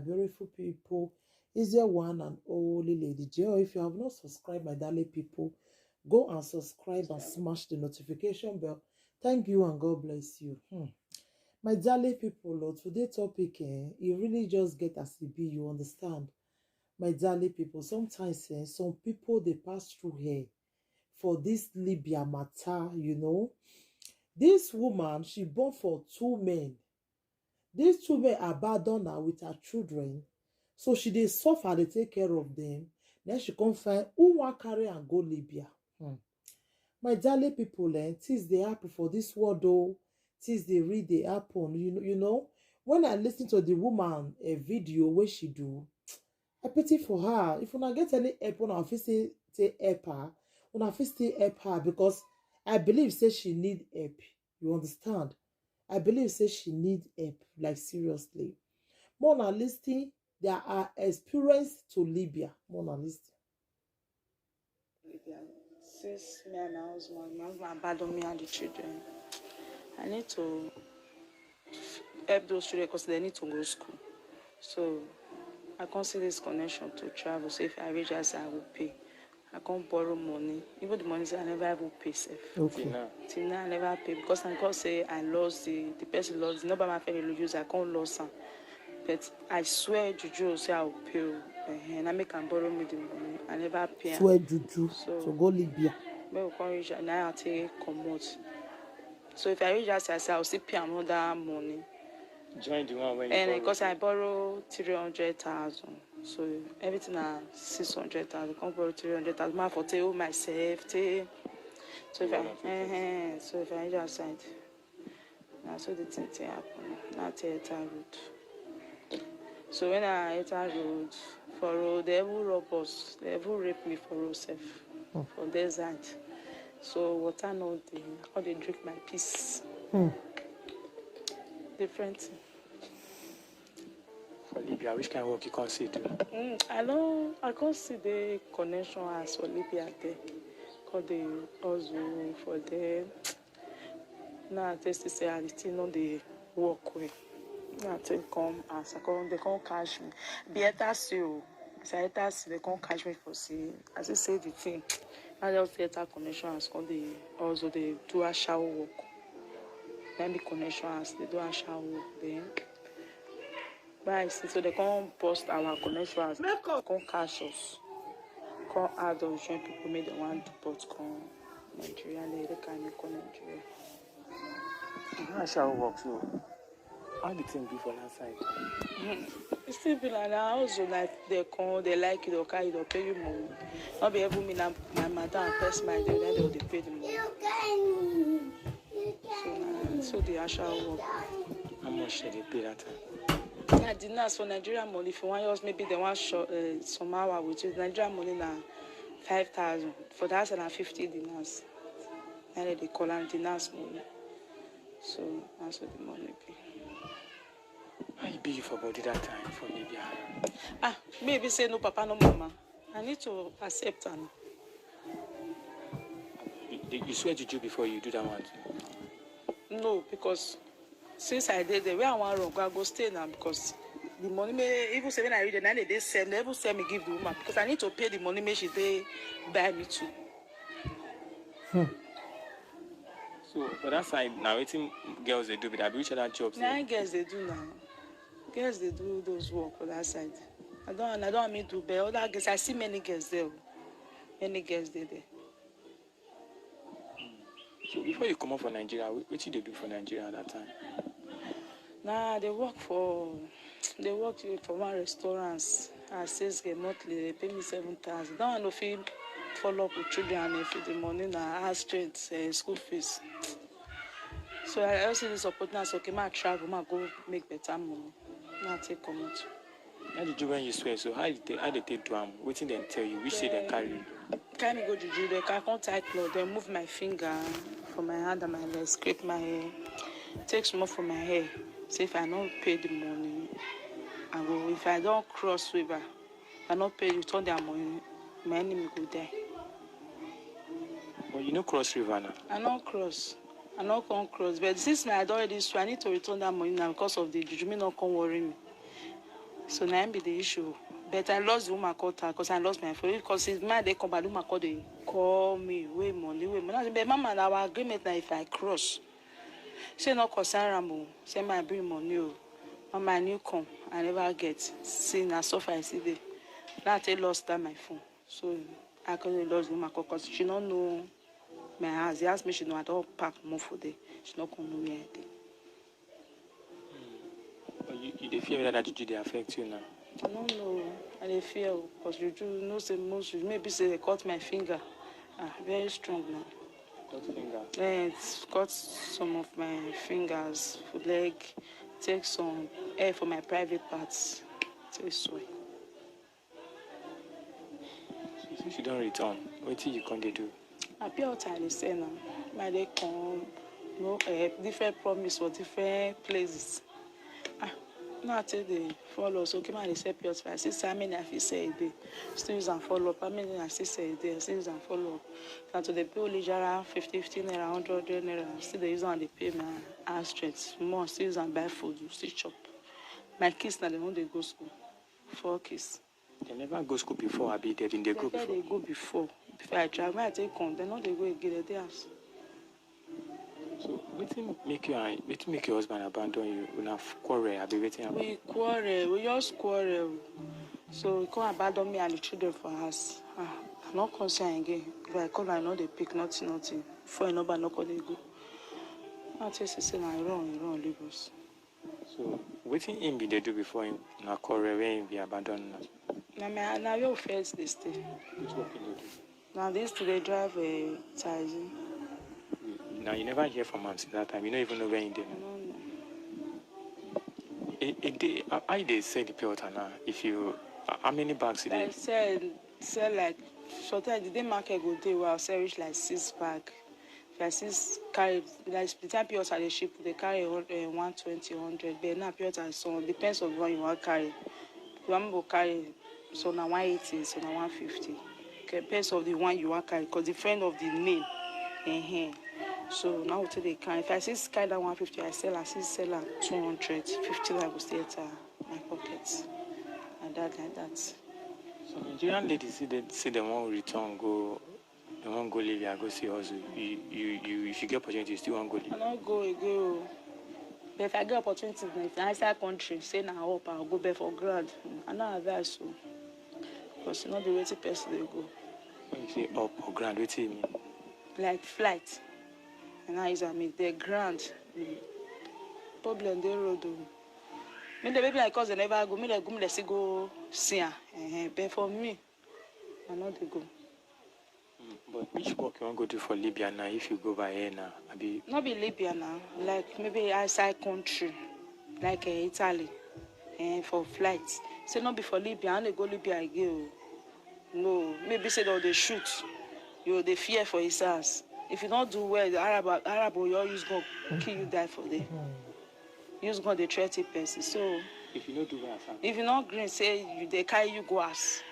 beautiful people. Is your one and only Lady J. Or if you have not subscribed, my darling people, go and subscribe and smash the notification bell. Thank you and God bless you. My darling people, today's topic, it really just get as it be, you understand? My darling people, sometimes some people, they pass through here for this Libya matter, you know. This woman, she born for 2 men. These 2 men abandoned her with her children. So she dey suffer, they take care of them. Then she come find who wan carry and go Libya. My darling people, things they happen for this world though. Things they read they happen. You know. When I listen to the woman a video where she do, I pity for her. If una get any help, una fit say help her. Una fit still help her because I believe say she need help. You understand? I believe say she need help, like seriously. More than listening, there are experience to Libya. More than listening. Libya. Since me and my husband abandoned me and the children, I need to help those children because they need to go to school. So I can't see this connection to travel. So if I reach us, I will pay. I can't borrow money. Even the money I never will pay safe. Okay. Till now I never pay because I can't say I lost the person lost. Nobody my family lose. I can't lose some. But I swear Juju say I will pay. And I make and borrow me the money. I never pay. Swear Juju so to go Libya. When we come reach now I take commot. So if I reach us, I say I will still pay another money. Join the one when you and because I borrow 300,000, so everything are 600,000. Can't borrow 300,000. I for take myself. So if I just signed, now so the thing happen. Now take a road. So when I enter road, for road they will rob us. They will rape me for road safe for desert. So water no dey. How they drink my peace. Different thing. For Libya, which kind of work you can't see too? I can't see the connection as for Libya there. Because they also for them. Now I test to say I still know they work with. Now I come as I come, they can't catch me. Better see you. As I see they can't catch me for see. As I say the thing, I just get that connection as come they also they do a shower work. Then the connection as they do a shower work then. But I see so they can't post our connection as they can't catch us. Can't add those young people made the one deport come Nigeria and they can't come Nigeria. How shall we work so? How the thing be for that side? It still be like that. Also, like they come, they like it, okay, they'll pay you money. Not be able to my madam first my day, then they'll pay the money. So the actual work. How much did they pay that time? I did not for Nigerian money. If you want yours, maybe they want some hour with you. Nigerian money now 5,000. For that, and 50 dinars. And they call them dinars money. So that's what the money be. How you be for body that time for Libya? Maybe say no papa, no mama. I need to accept them. You swear to do before you do that one? No, because since I did the way I want to go stay now because the money may even say when I read the 90 days send, they even send me give the woman because I need to pay the money may she they buy me too. So for that side now, what girls they do with that? Which other jobs? Now girls they do now. Girls they do those work for that side. I don't mean to but other girls I see many girls there. Many girls there. So before you come up for Nigeria, what did they do for Nigeria at that time? Nah, they work for one restaurant. I says get monthly, they pay me 7,000. Don't know if you follow up with children and if the money now has straight school fees. So I also this opportunity, so okay, I travel, I go make better money. Now take come out. How did you when you swear? So how did they do them? What did they tell you? Which say they carry you? Can you go to Juju? They can't tight clothes. They move my finger from my hand and my leg, scrape my hair, take some more from my hair. So if I don't pay the money, I go. If I don't cross river, if I don't pay, return their money, my enemy go die. Well, you know cross river now. I don't cross. I don't come cross. But since I don't already swear, I need to return that money now because of the Juju. Me not come worry me. So now be the issue. But I lost the woman called her because I lost my phone. Because it's my they come by the woman called they call me, wait money, wait money. But mama, our agreement now if I cross. She no concern Rambo. Say my bring money. Mama, I new come. I never get. See now so far I see the. Now I lost that my phone. So I couldn't lose the woman because she don't know my house. He asked me she know I don't pack more for there. She not come know where I dey. But you dey fear that juju dey affect you now. I don't know. I dey fear because you know say most maybe say they cut my finger. Very strong now. Cut finger. Then it's cut some of my fingers, leg, take some hair for my private parts. Take soil. Since you don't return, wetin you come dey do? I pure water I dey sell now. My dey come, different promise for different places. Now I tell the follow, so come and dey sell pure water. I see how many I fit sell a day. Still use and follow up. How many I still sell a day? I still use and follow up. Now to the pay only around 50 naira, 100 naira. Still dey use and dey pay my house rent. More still use and buy food, still chop. My kids now they want dey go school. 4 kids. They never go school before, abi they been dey go before. They go before I travel. When I take come, they know they go again. They house. So wetin make your husband abandon you? Una quarrel, abi wetin happen? We quarrel. We just quarrel. So he come abandon me and the children for us. I no concern again. If I call, I know they pick nothing. Before I know, but no call they go. I tell you, say na wrong, leave us. So wetin him be dey do before him na quarrel when him be abandon una? Now your first they stay. Which work him dey do? Now this today drive a taxi. Now you never hear from him since that time. You don't even know where he dey. I don't know. A day, how you dey sell the pure water now? If you, how many bags a day? I sell like sometimes the day market go day well, I sell reach like 6 bags. If I see carry like the time pure water they ship, they carry 120, 100. But now pure water so depends on what you want carry. You want to carry so now 180, so now 150. Depends on the one you want carry, because depend of the name. So now we take the carry. If I see carry that 150, I sell at 200, 50 I will stay at my pockets. Like that. So Nigerian ladies say they won't return, they won't go Libya, go see us. You if you get opportunity, you still won't go Libya. I don't go again. But if I get opportunity in the outside country, say now up, I'll go back for grad. I don't advise so. Because you know the way to person they go. When you say up or grad, what do you mean? Like flight. And I the grant. Problem they road. Me the baby like cause they never go. Me they see go see her. But for me, I know they go. But which work you want to go do for Libya now if you go by air now? Not be Libya now. Like maybe outside country, like Italy, for flights. Say not be for Libya. I only go Libya again. No, maybe say that they shoot. They fear for his house. If you don't do well, the Arab will always go kill you, die for them. You just go the 30 person. So if you don't do well, if you not green, say they carry you go house.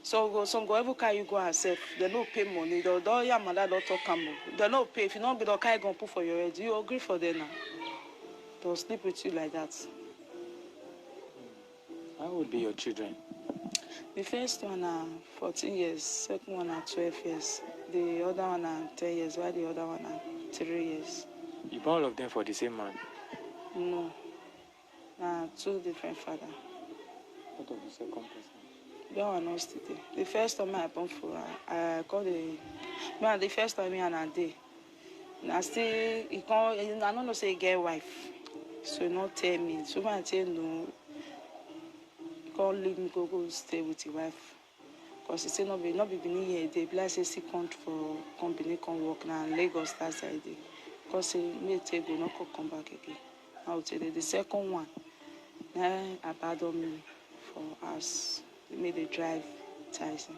So some go ever carry you go herself. They don't pay money. They don't your mother don't talk about. They don't pay. If you not be the carry go put for your head, you agree for them now. They'll sleep with you like that. How old be your children? The first one are 14 years, second one are 12 years, the other one are 10 years, while the other one are 3 years. You born all of them for the same man? No, 2 different fathers. What of the second person? That one not still there. The first time I born for, I call the first time me and a day. I still, I don't know say he get wife, so he not tell me. So when I tell no, can't leave me go stay with your wife. Because he say not be being here, they be like say she come for company, come work now in Lagos that side. Because he may take go not come back again. I would say that the second one, now abandon me for us. They made a drive Tyson.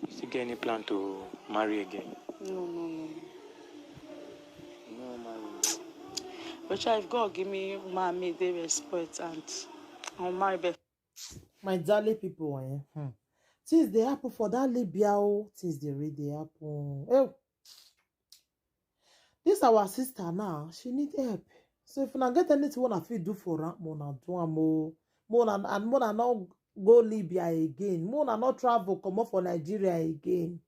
You still get any plan to marry again? No. No marry. But if God give me mommy, they respect and I'll marry back. My darling people, things they happen for that Libya, things they really happen. Oh, this our sister now, she need help. So if you not get anything what I feel do for her, mona do amo, Mona not go Libya again. Mona not travel comot for Nigeria again.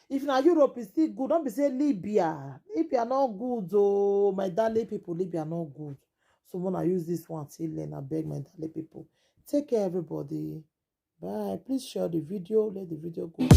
If na Europe is still good, don't be say Libya not good. Oh, my darling people, Libya not good. So Mona use this one till then. I beg my darling people, take care everybody. Bye. Please share the video. Let the video go.